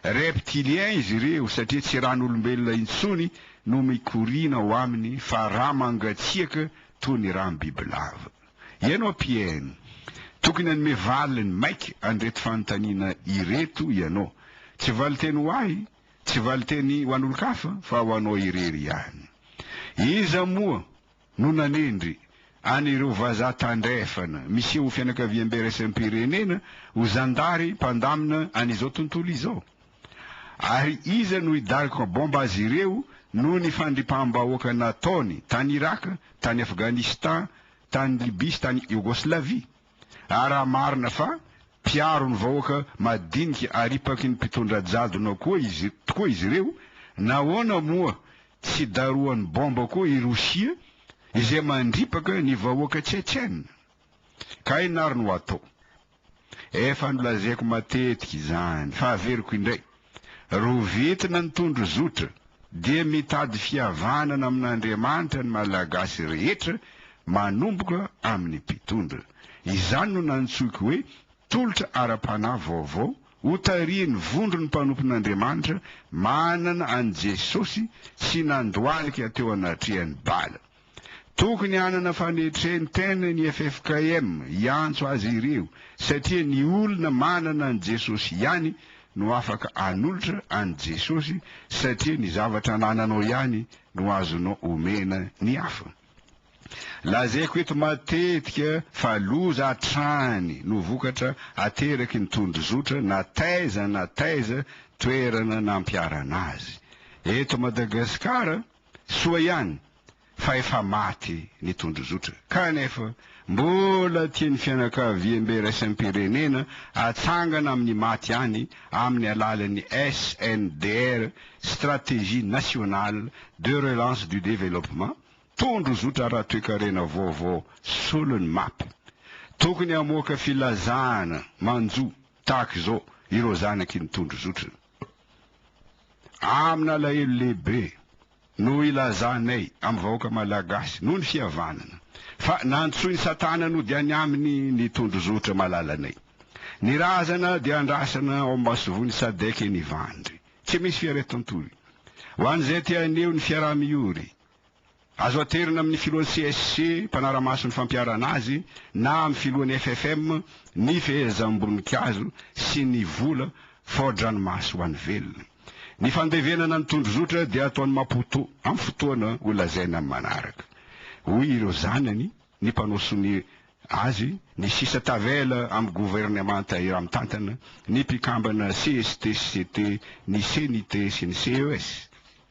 reptilien izy ireo satria tsy ran'olombelona intsony no mikorina ao aminy fa raha mangatsiaka toy ny ranom-bibilava. Ianao mpiaino, tokony anome valiny maika andreto fanontaniana ireto ianao. Tsy valiteny ho ahy, tsy valiteny ho an'olo-kafa, fa ho anao irery ihany. Iza moa no nanendry an'ireo vazaha tandrefana miseho fianakaviam-be-raisam-pirenena ho zandary mpandamina an'izao tontolo izao? Ary iza no hidarika bomba azy ireo no ny fandripam-bahoaka nataony tany Iraka, tany Afghanistan, tany Libia, tany Yougoslavie? Raha marina fa mpiaro ny vahoaka madinika aripaky ny mpitondra jadona koa izy ireo, nahoana moa tsy daroan'ny bomba koa i Rosia izay mandripaka ny vahoaka tsetsaine? Ka inary no atao? Efa nolazaiko matetika izany, fa averiko indray. Rovitina ny tondro zotra dia mitady fihavanana amin'Andriamanitra ny malagasy rehetra manomboka amin'ny mpitondra. Izany no nantsoiko hoe tolotra ara-panahy vaovao ho tariany vondro ny mpanompon'Andriamanitra manana an Jesosy sy nandohalika teo anatrehany bala. Tokony hanana fanetreny tena ny FFKM iantso azy ireo, satria ny olona manana an Jesosy ihany no afaka anolotra an Jesosy, satria ny zavatra nananao ihany no azonao omena ny hafa. Lazaiko eto matetika fa loza hatrany no vokatra ateraky ny tondrozotra na taiza toerana nampiarana azy. Eto Madagasikara soa ihany fa efa maty ny tondrozotra, kanefa mbola tiany fianakaviam-be-raisam-pirenena atsangana amin'ny maty any amin'ny alalan'ny SNDR, Stratégie nationale de relance du développement, tondrozotra raha toe-karena vaovao solony mapy. Tokony amoaka filazana manjo tahaka izao ireo zanaky ny tondrozotra. Amina alahelo lehibe no ilazanay amin'ny vahoaka malagasy noho ny fihavanana, fa nantsoiny satana no dia any aminy ny tondrozotra malalanay. Ny razana dia andrasana ao ambasovony Sadek ny vandry, tsy misy fiaretan-tory. Ho an'izay tia aneo ny fiaraha-miory, azo aterina amin'ny filohan'ny CSC mpanara-maso ny fampiarana azy, na amin'ny filohan'ny FFM ny fehezam-boninkazo sy ny vola fao-dranomaso ho an'ny velona. Ny fandevenana ny tondrozotra dia ataony Maputo amin'ny fotoana ho lazaina amin'ny manaraka. Hoy ireo zanany ny mpanosony azy, ny sisa tavela amin'ny gouvernemanta iram-tantana, ny mpikambana CST, CCT, ny CNT sy ny CES.